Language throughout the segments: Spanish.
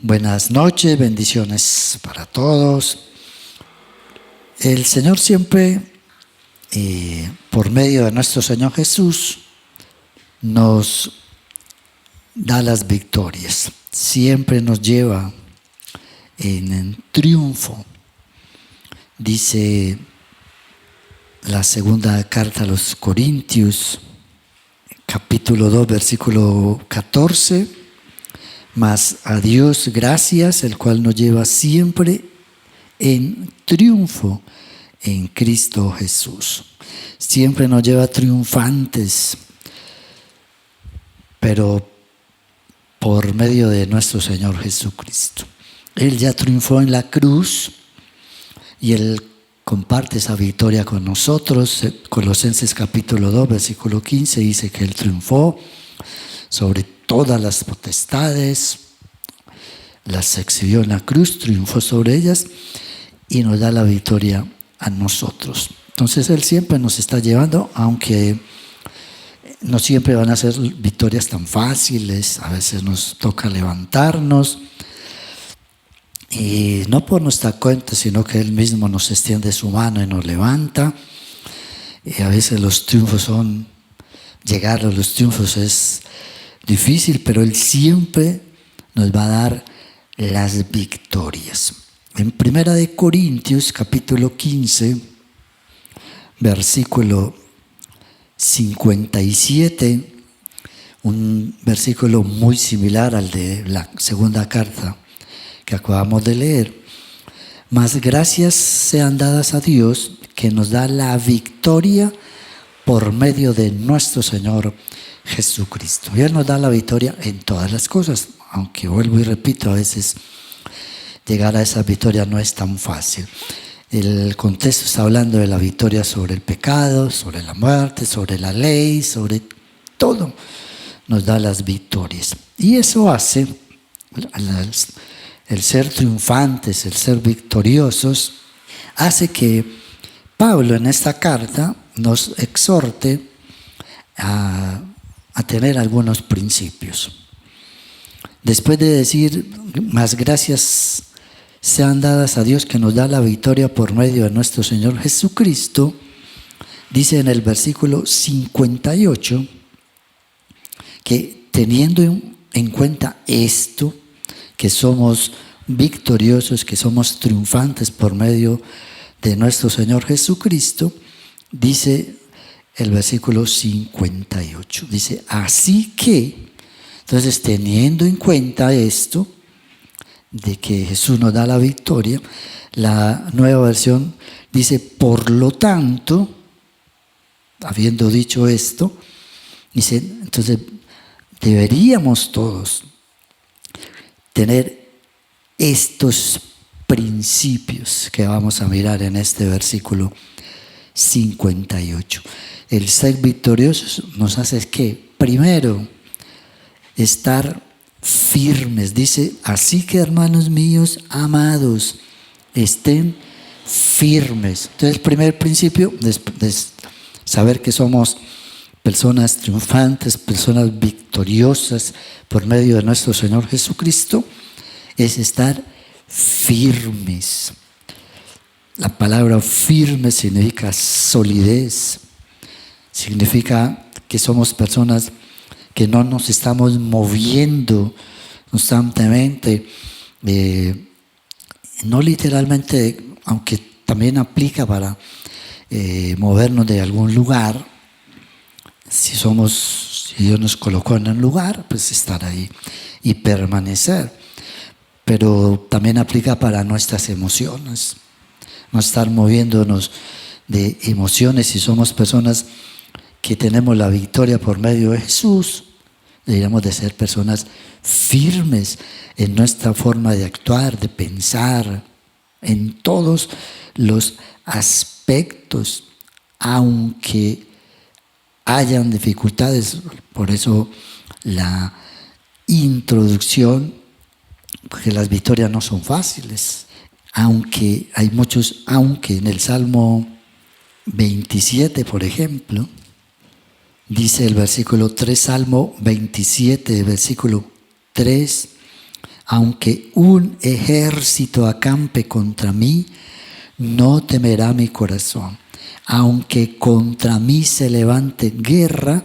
Buenas noches, bendiciones para todos. El Señor siempre, por medio de nuestro Señor Jesús, nos da las victorias. Siempre nos lleva en triunfo. Dice la segunda carta a los Corintios, capítulo 2, versículo 14. Mas a Dios gracias, el cual nos lleva siempre en triunfo en Cristo Jesús. Siempre nos lleva triunfantes, pero por medio de nuestro Señor Jesucristo. Él ya triunfó en la cruz y Él comparte esa victoria con nosotros. Colosenses capítulo 2, versículo 15 dice que Él triunfó sobre todas las potestades, las exhibió en la cruz, triunfó sobre ellas y nos da la victoria a nosotros. Entonces Él siempre nos está llevando, aunque no siempre van a ser victorias tan fáciles, a veces nos toca levantarnos, y no por nuestra cuenta, sino que Él mismo nos extiende su mano y nos levanta. Y a veces los triunfos llegar a los triunfos es difícil, pero Él siempre nos va a dar las victorias. En 1 Corintios capítulo 15, versículo 57, un versículo muy similar al de la segunda carta que acabamos de leer. Mas gracias sean dadas a Dios que nos da la victoria por medio de nuestro Señor Jesucristo. Y Él nos da la victoria en todas las cosas, aunque vuelvo y repito, a veces llegar a esa victoria no es tan fácil. El contexto está hablando de la victoria sobre el pecado, sobre la muerte, sobre la ley, sobre todo. Nos da las victorias. Y eso hace, el ser triunfantes, el ser victoriosos, hace que Pablo en esta carta nos exhorte a tener algunos principios. Después de decir, más gracias sean dadas a Dios que nos da la victoria por medio de nuestro Señor Jesucristo, dice en el versículo 58 que teniendo en cuenta esto, que somos victoriosos, que somos triunfantes por medio de nuestro Señor Jesucristo, dice el versículo 58, dice, así que, entonces teniendo en cuenta esto, de que Jesús nos da la victoria, la nueva versión dice, por lo tanto, habiendo dicho esto, dice, entonces deberíamos todos tener estos principios que vamos a mirar en este versículo 58. El ser victoriosos nos hace que, primero, estar firmes. Dice, así que hermanos míos amados, estén firmes. Entonces, el primer principio de saber que somos personas triunfantes, personas victoriosas por medio de nuestro Señor Jesucristo, es estar firmes. La palabra firme significa solidez, significa que somos personas que no nos estamos moviendo constantemente, no literalmente, aunque también aplica para movernos de algún lugar. Si Dios nos colocó en un lugar, pues estar ahí y permanecer. Pero también aplica para nuestras emociones, no estar moviéndonos de emociones. Si somos personas que tenemos la victoria por medio de Jesús, deberíamos de ser personas firmes en nuestra forma de actuar, de pensar, en todos los aspectos, aunque hayan dificultades. Por eso la introducción, porque las victorias no son fáciles, aunque hay muchos, aunque en el Salmo 27, por ejemplo, dice el versículo 3, Salmo 27, versículo 3, Aunque un ejército acampe contra mí, no temerá mi corazón. Aunque contra mí se levante guerra,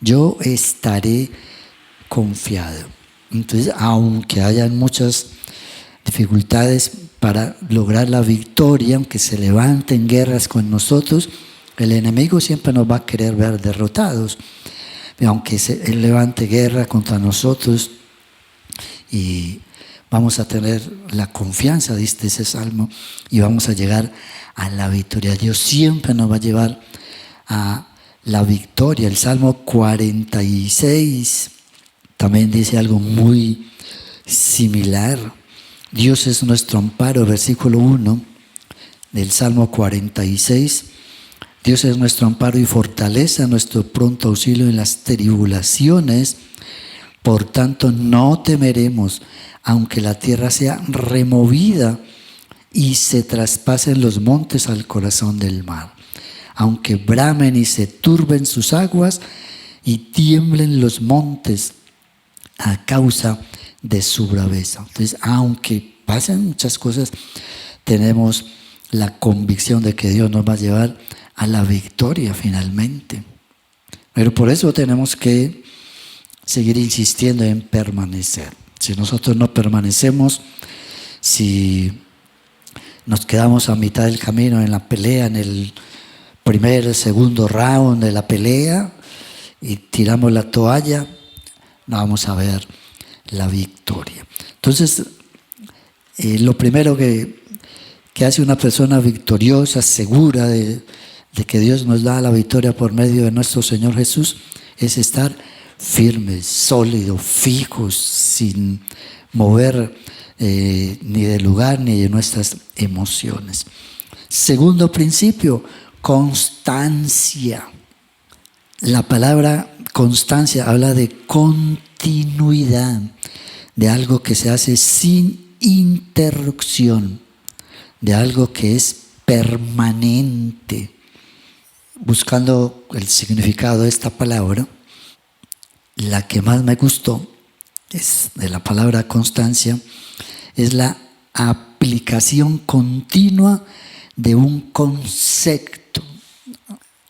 yo estaré confiado. Entonces, aunque hayan muchas dificultades para lograr la victoria, aunque se levanten guerras con nosotros, el enemigo siempre nos va a querer ver derrotados. Aunque él levante guerra contra nosotros, y vamos a tener la confianza, dice ese salmo, y vamos a llegar a la victoria. Dios siempre nos va a llevar a la victoria. El Salmo 46 también dice algo muy similar. Dios es nuestro amparo, versículo 1 del Salmo 46. Dios es nuestro amparo y fortaleza, nuestro pronto auxilio en las tribulaciones. Por tanto, no temeremos, aunque la tierra sea removida y se traspasen los montes al corazón del mar. Aunque bramen y se turben sus aguas y tiemblen los montes a causa de su braveza. Entonces, aunque pasen muchas cosas, tenemos la convicción de que Dios nos va a llevar a la victoria finalmente. Pero por eso tenemos que seguir insistiendo en permanecer. Si nosotros no permanecemos, si nos quedamos a mitad del camino en la pelea, en el primer, segundo round de la pelea, y tiramos la toalla, no vamos a ver la victoria. Entonces, lo primero que hace una persona victoriosa, segura de que Dios nos da la victoria por medio de nuestro Señor Jesús, es estar firmes, sólidos, fijos, sin mover ni de lugar ni de nuestras emociones. Segundo principio, constancia. La palabra constancia habla de continuidad, de algo que se hace sin interrupción, de algo que es permanente. Buscando el significado de esta palabra, la que más me gustó es de la palabra constancia, es la aplicación continua de un concepto.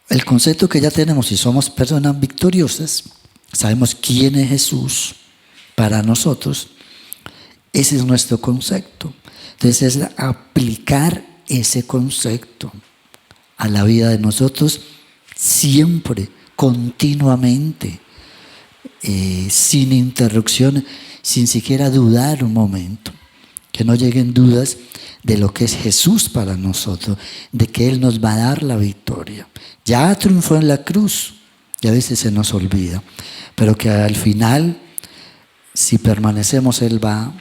El concepto que ya tenemos, si somos personas victoriosas, sabemos quién es Jesús para nosotros, ese es nuestro concepto. Entonces es aplicar ese concepto a la vida de nosotros siempre, continuamente, sin interrupción, sin siquiera dudar un momento. Que no lleguen dudas de lo que es Jesús para nosotros, de que Él nos va a dar la victoria. Ya triunfó en la cruz y a veces se nos olvida, pero que al final, si permanecemos, Él va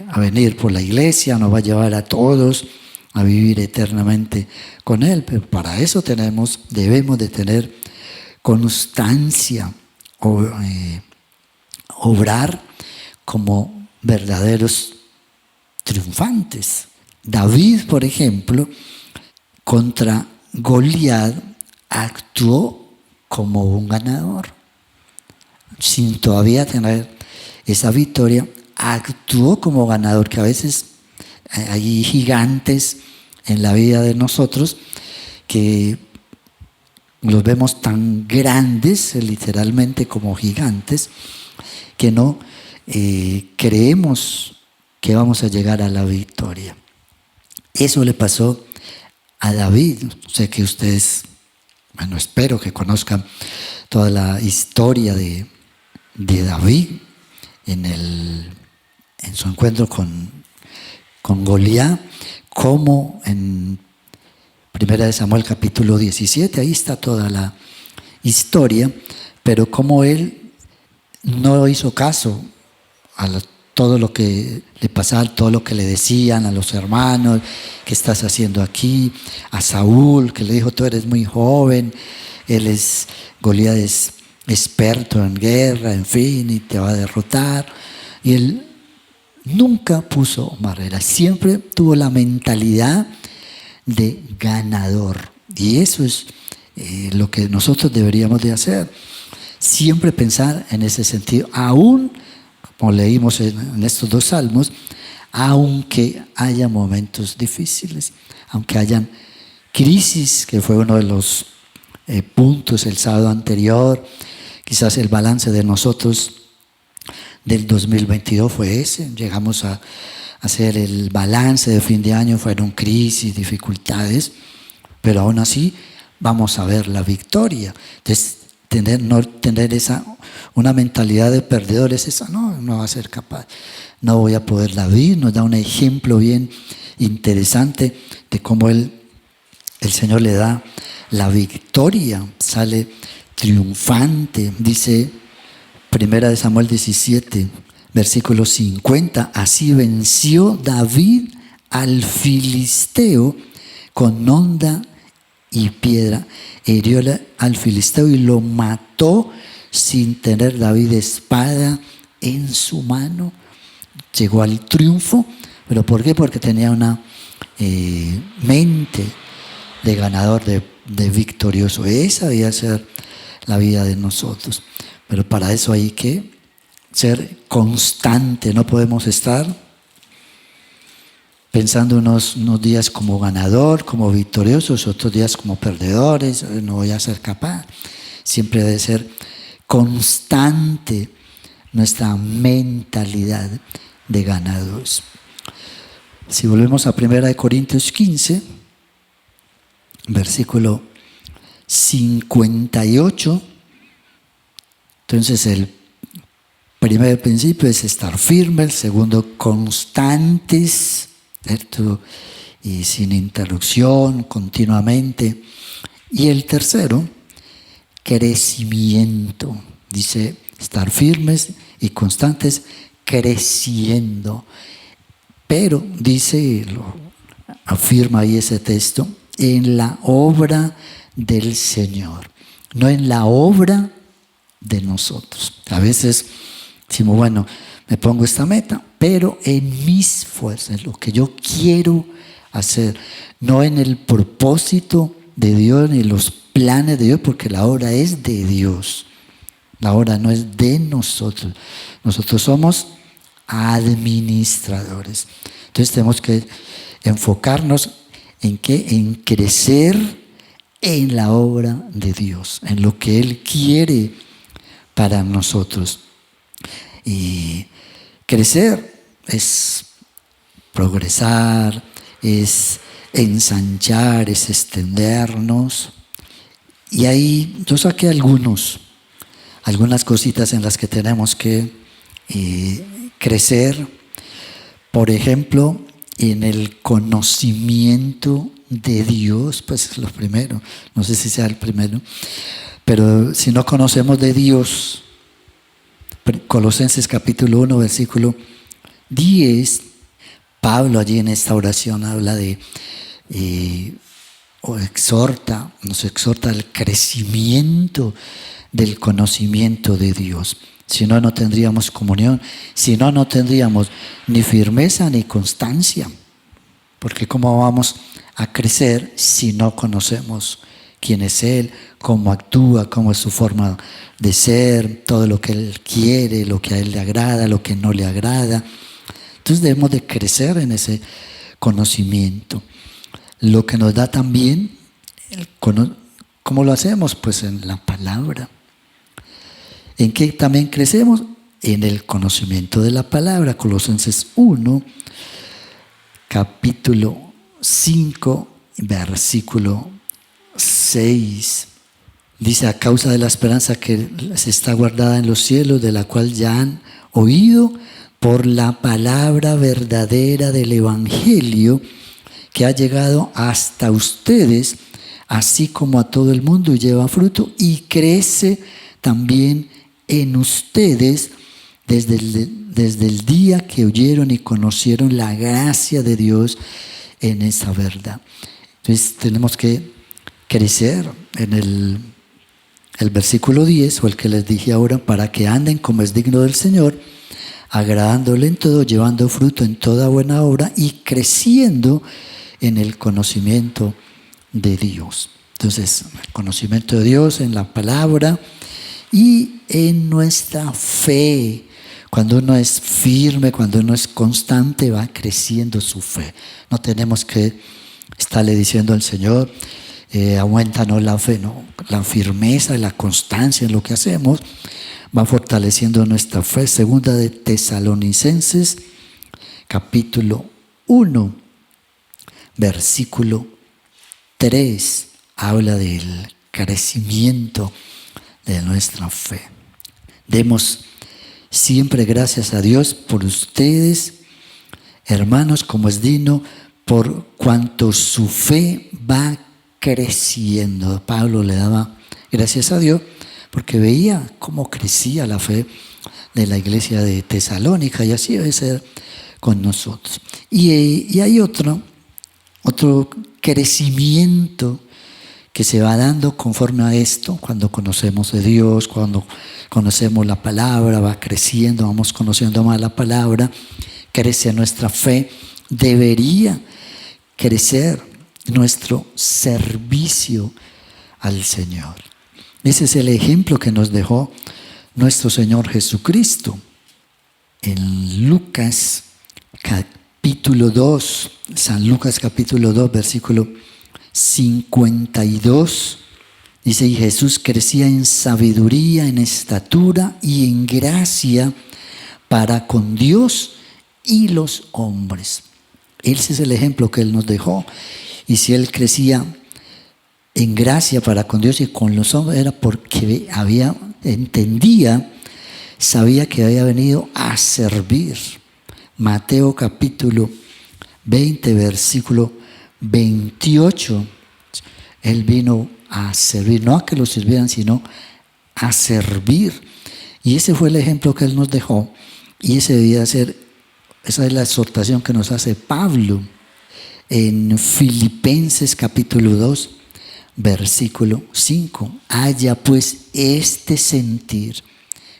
a venir por la iglesia, nos va a llevar a todos a vivir eternamente con Él. Pero para eso debemos de tener constancia, obrar como verdaderos triunfantes. David, por ejemplo, contra Goliat actuó como un ganador. Sin todavía tener esa victoria, actuó como ganador, que a veces hay gigantes en la vida de nosotros que los vemos tan grandes, literalmente como gigantes, que no creemos que vamos a llegar a la victoria. Eso le pasó a David. Sé que ustedes, bueno, espero que conozcan toda la historia de David en su encuentro con Goliat, como en 1 Samuel capítulo 17, ahí está toda la historia, pero como él no hizo caso a todo lo que le pasaba, todo lo que le decían a los hermanos, ¿qué estás haciendo aquí? A Saúl, que le dijo, tú eres muy joven, Goliat es experto en guerra, en fin, y te va a derrotar. Y él nunca puso barreras, siempre tuvo la mentalidad de ganador. Y eso es lo que nosotros deberíamos de hacer, siempre pensar en ese sentido, aún como leímos en estos dos salmos, aunque haya momentos difíciles, aunque hayan crisis, que fue uno de los puntos el sábado anterior, quizás el balance de nosotros del 2022 fue ese. Llegamos a hacer el balance de fin de año, fueron crisis, dificultades, pero aún así vamos a ver la victoria. Entonces, no tener una mentalidad de perdedores, esa no va a ser capaz, no voy a poderla vivir. Nos da un ejemplo bien interesante de cómo el Señor le da la victoria, sale triunfante. Dice 1 Samuel 17, versículo 50, así venció David al filisteo con honda y piedra, hirió al filisteo y lo mató sin tener David espada en su mano. Llegó al triunfo, ¿pero por qué? Porque tenía una mente de ganador, de victorioso. Esa debía ser la vida de nosotros, pero para eso hay que ser constante. No podemos estar pensando unos días como ganador, como victoriosos, otros días como perdedores, no voy a ser capaz. Siempre debe ser constante nuestra mentalidad de ganadores. Si volvemos a 1 Corintios 15, versículo 58, entonces el primer principio es estar firme, el segundo constantes, ¿cierto? Y sin interrupción, continuamente. Y el tercero, crecimiento. Dice estar firmes y constantes, creciendo. Pero dice, lo afirma ahí ese texto, en la obra del Señor, no en la obra de nosotros. A veces decimos, bueno, me pongo esta meta, pero en mis fuerzas, lo que yo quiero hacer, no en el propósito de Dios ni los planes de Dios, porque la obra es de Dios, la obra no es de nosotros. Nosotros somos administradores. Entonces tenemos que enfocarnos en qué, en crecer en la obra de Dios, en lo que Él quiere para nosotros. Y crecer es progresar, es ensanchar, es extendernos. Y ahí yo saqué algunas cositas en las que tenemos que crecer. Por ejemplo, en el conocimiento de Dios, pues es lo primero. No sé si sea el primero, pero si no conocemos de Dios, Colosenses capítulo 1, versículo 10, Pablo allí en esta oración habla de, nos exhorta al crecimiento del conocimiento de Dios. Si no, no tendríamos comunión. Si no, no tendríamos ni firmeza ni constancia. Porque ¿cómo vamos a crecer si no conocemos quién es Él, cómo actúa, cómo es su forma de ser, todo lo que Él quiere, lo que a Él le agrada, lo que no le agrada? Entonces debemos de crecer en ese conocimiento. Lo que nos da también, ¿cómo lo hacemos? Pues en la palabra. ¿En qué también crecemos? En el conocimiento de la palabra. Colosenses 1, capítulo 5, versículo 6. Dice, a causa de la esperanza que se está guardada en los cielos, de la cual ya han oído por la palabra verdadera del Evangelio, que ha llegado hasta ustedes, así como a todo el mundo, y lleva fruto y crece también en ustedes desde el día que oyeron y conocieron la gracia de Dios en esa verdad. Entonces tenemos que crecer en el versículo 10, o el que les dije ahora, para que anden como es digno del Señor, agradándole en todo, llevando fruto en toda buena obra y creciendo en el conocimiento de Dios. Entonces, el conocimiento de Dios en la palabra y en nuestra fe. Cuando uno es firme, cuando uno es constante, va creciendo su fe. No tenemos que estarle diciendo al Señor, aumentanos la fe, no. La firmeza y la constancia en lo que hacemos va fortaleciendo nuestra fe. Segunda de Tesalonicenses, capítulo 1, versículo 3, habla del crecimiento de nuestra fe. Demos siempre gracias a Dios por ustedes, hermanos, como es digno, por cuanto su fe va creciendo. Pablo le daba gracias a Dios porque veía cómo crecía la fe de la iglesia de Tesalónica, y así debe ser con nosotros. Y hay otro crecimiento que se va dando conforme a esto, cuando conocemos de Dios, cuando conocemos la palabra, va creciendo, vamos conociendo más la palabra, crece nuestra fe, debería crecer nuestro servicio al Señor. Ese es el ejemplo que nos dejó nuestro Señor Jesucristo. En Lucas capítulo 2, San Lucas capítulo 2, versículo 52, dice: y Jesús crecía en sabiduría, en estatura y en gracia para con Dios y los hombres. Ese es el ejemplo que Él nos dejó. Y si Él crecía en gracia para con Dios y con los hombres, era porque sabía que había venido a servir. Mateo capítulo 20, versículo 28, Él vino a servir, no a que lo sirvieran, sino a servir. Y ese fue el ejemplo que Él nos dejó, y esa es la exhortación que nos hace Pablo en Filipenses capítulo 2, versículo 5. Haya pues este sentir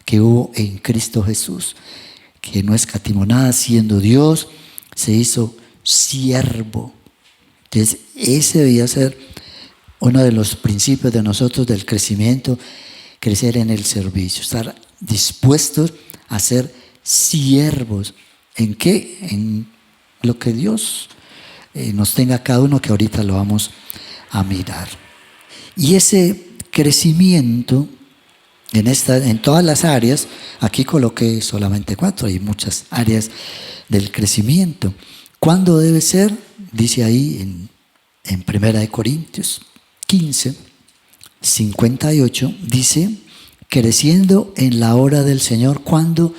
que hubo en Cristo Jesús, que no escatimó nada, siendo Dios, se hizo siervo. Entonces, ese debía ser uno de los principios de nosotros del crecimiento, crecer en el servicio, estar dispuestos a ser siervos. ¿En qué? En lo que Dios nos tenga a cada uno, que ahorita lo vamos a mirar. Y ese crecimiento en todas las áreas, aquí coloqué solamente 4, hay muchas áreas del crecimiento. ¿Cuándo debe ser? Dice ahí en 1 Corintios 15, 58, dice: creciendo en la obra del Señor, cuando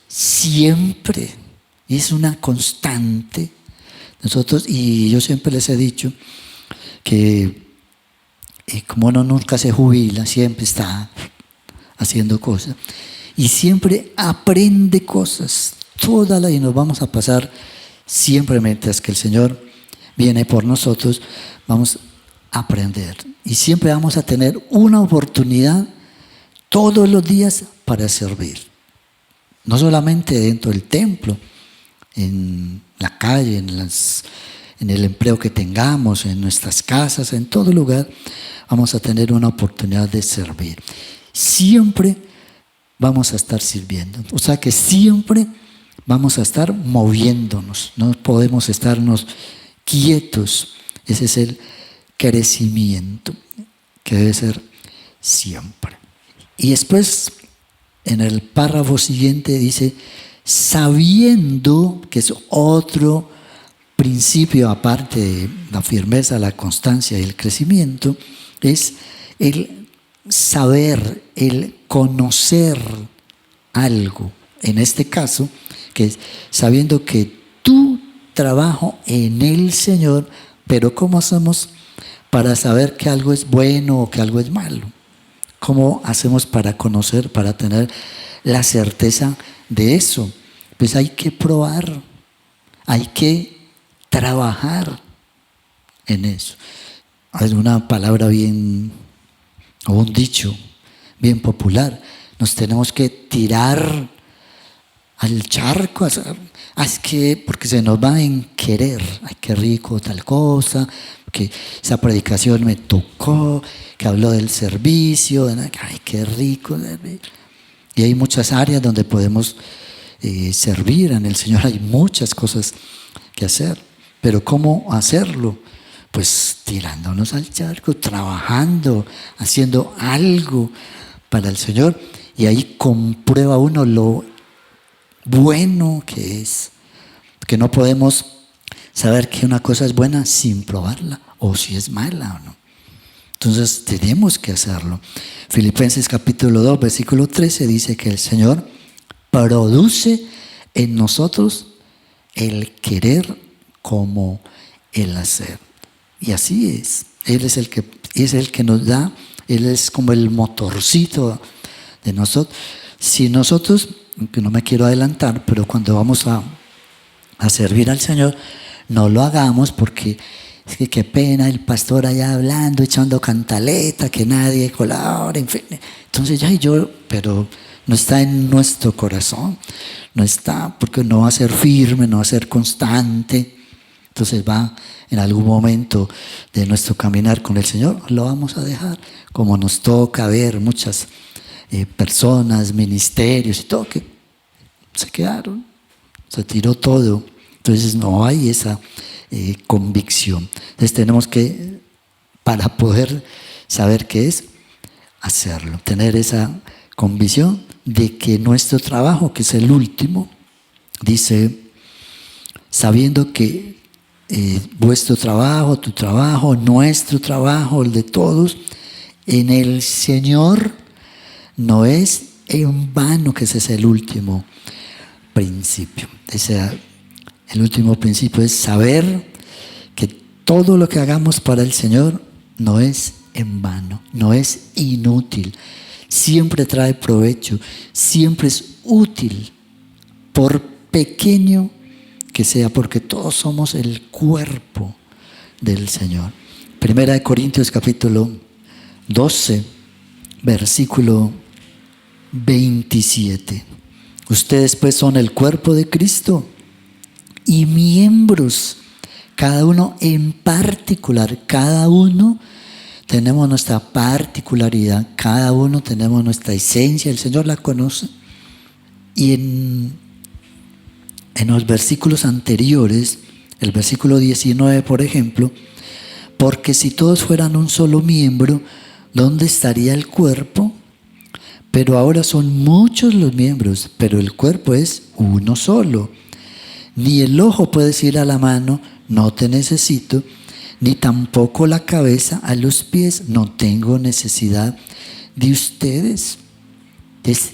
siempre, y es una constante. Nosotros, y yo siempre les he dicho que como uno nunca se jubila, siempre está haciendo cosas y siempre aprende cosas, y nos vamos a pasar siempre, mientras que el Señor viene por nosotros, vamos a aprender y siempre vamos a tener una oportunidad todos los días para servir, no solamente dentro del templo, en la calle, en el empleo que tengamos, en nuestras casas, en todo lugar vamos a tener una oportunidad de servir. Siempre vamos a estar sirviendo, o sea que siempre vamos a estar moviéndonos, no podemos estarnos quietos. Ese es el crecimiento que debe ser siempre. Y después, en el párrafo siguiente dice: sabiendo, que es otro principio aparte de la firmeza, la constancia y el crecimiento, es el saber, el conocer algo. En este caso, que es sabiendo que tu trabajo en el Señor, pero ¿cómo hacemos para saber que algo es bueno o que algo es malo? ¿Cómo hacemos para conocer, para tener la certeza de eso? Pues hay que probar, hay que trabajar en eso. Hay una palabra o un dicho bien popular: nos tenemos que tirar al charco, es que porque se nos va a querer, ay, qué rico tal cosa, que esa predicación me tocó, que habló del servicio, ay, qué rico. Y hay muchas áreas donde podemos servir en el Señor. Hay muchas cosas que hacer, pero ¿cómo hacerlo? Pues tirándonos al charco, trabajando, haciendo algo para el Señor, y ahí comprueba uno lo bueno que es, que no podemos saber que una cosa es buena sin probarla, o si es mala o no. Entonces tenemos que hacerlo. Filipenses capítulo 2, versículo 13 dice que el Señor produce en nosotros el querer como el hacer. Y así es. Él es el que nos da, Él es como el motorcito de nosotros. Si nosotros, que no me quiero adelantar, pero cuando vamos a servir al Señor, no lo hagamos porque es que qué pena el pastor allá hablando, echando cantaleta, que nadie colabora, en fin. Entonces pero no está en nuestro corazón, no está, porque no va a ser firme, no va a ser constante. Entonces va en algún momento de nuestro caminar con el Señor, lo vamos a dejar, como nos toca ver muchas personas, ministerios y todo, que se quedaron, se tiró todo. Entonces no hay esa convicción. Entonces tenemos que, para poder saber qué es, hacerlo, tener esa convicción de que nuestro trabajo, que es el último, dice, sabiendo que vuestro trabajo, tu trabajo, nuestro trabajo, el de todos, en el Señor no es en vano, que ese es el último principio. El último principio es saber que todo lo que hagamos para el Señor no es en vano, no es inútil, siempre trae provecho, siempre es útil, por pequeño que sea, porque todos somos el cuerpo del Señor. Primera de Corintios capítulo 12, versículo 27. Ustedes pues son el cuerpo de Cristo y miembros, cada uno en particular, cada uno tenemos nuestra particularidad, cada uno tenemos nuestra esencia, el Señor la conoce. Y en los versículos anteriores, el versículo 19, por ejemplo, porque si todos fueran un solo miembro, ¿dónde estaría el cuerpo? Pero ahora son muchos los miembros, pero el cuerpo es uno solo. Ni el ojo puede decir a la mano, no te necesito, ni tampoco la cabeza a los pies, no tengo necesidad de ustedes.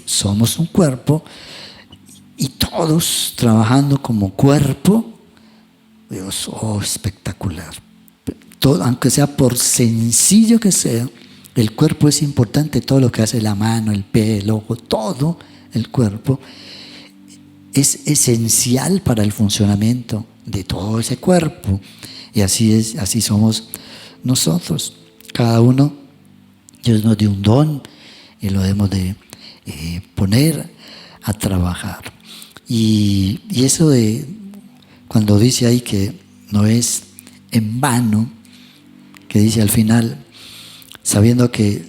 Somos un cuerpo y todos trabajando como cuerpo. Dios, espectacular. Todo, aunque sea por sencillo que sea, el cuerpo es importante. Todo lo que hace la mano, el pie, el ojo, todo el cuerpo es esencial para el funcionamiento de todo ese cuerpo. Y así somos nosotros. Cada uno, Dios nos dio un don y lo debemos de poner a trabajar. Y eso de cuando dice ahí que no es en vano, que dice al final, sabiendo que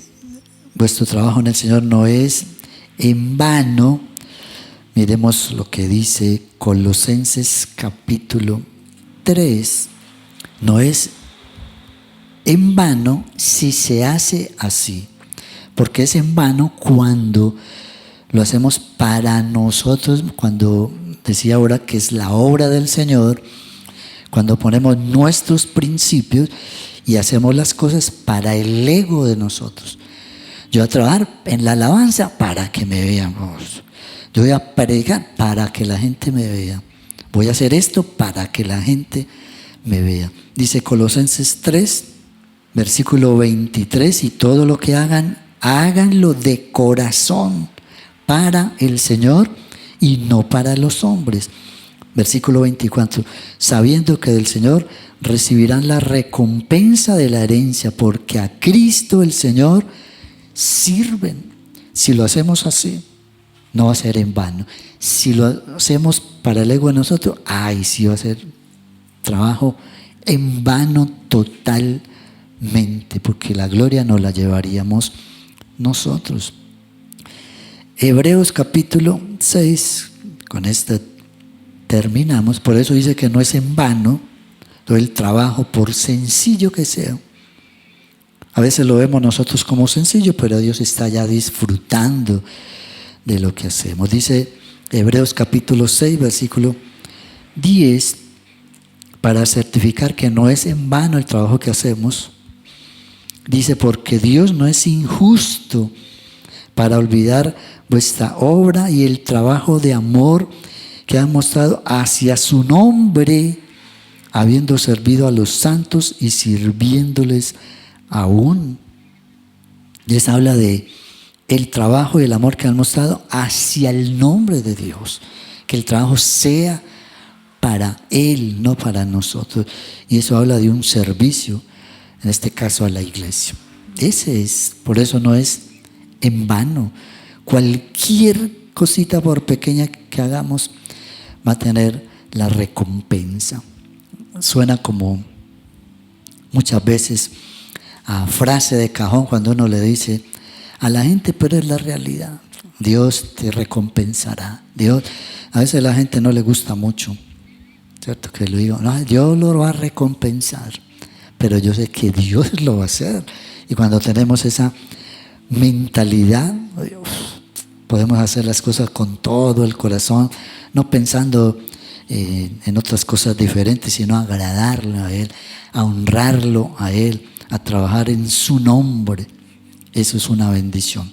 vuestro trabajo en el Señor no es en vano, miremos lo que dice Colosenses capítulo 3, no es en vano si se hace así, porque es en vano cuando lo hacemos para nosotros, cuando decía ahora que es la obra del Señor, cuando ponemos nuestros principios y hacemos las cosas para el ego de nosotros. Yo voy a trabajar en la alabanza para que me vean. Yo voy a predicar para que la gente me vea. Voy a hacer esto para que la gente me vea. Dice Colosenses 3, versículo 23, y todo lo que hagan, háganlo de corazón para el Señor y no para los hombres. Versículo 24, sabiendo que del Señor recibirán la recompensa de la herencia, porque a Cristo el Señor sirven. Si lo hacemos así, no va a ser en vano. Si lo hacemos para el ego de nosotros, sí va a ser trabajo en vano totalmente, porque la gloria no la llevaríamos nosotros. Hebreos capítulo 6, Con esto terminamos. Por eso dice que no es en vano todo el trabajo, por sencillo que sea. A veces lo vemos nosotros como sencillo, pero Dios está ya disfrutando de lo que hacemos. Dice Hebreos capítulo 6, versículo 10, para certificar que no es en vano el trabajo que hacemos. Dice, porque Dios no es injusto para olvidar vuestra obra y el trabajo de amor que han mostrado hacia su nombre, habiendo servido a los santos y sirviéndoles aún. Les habla de el trabajo y el amor que han mostrado hacia el nombre de Dios. Que el trabajo sea para Él, no para nosotros. Y eso habla de un servicio, en este caso a la iglesia. Ese es, por eso no es en vano. Cualquier cosita, por pequeña que hagamos, va a tener la recompensa. Suena como muchas veces a frase de cajón cuando uno le dice a la gente, pero es la realidad. Dios te recompensará. Dios, a veces a la gente no le gusta mucho, ¿cierto? Que lo digo, no, Dios lo va a recompensar, pero yo sé que Dios lo va a hacer. Y cuando tenemos esa mentalidad, podemos hacer las cosas con todo el corazón, no pensando en otras cosas diferentes, sino agradarle a Él, a honrarlo a Él, a trabajar en su nombre. Eso es una bendición.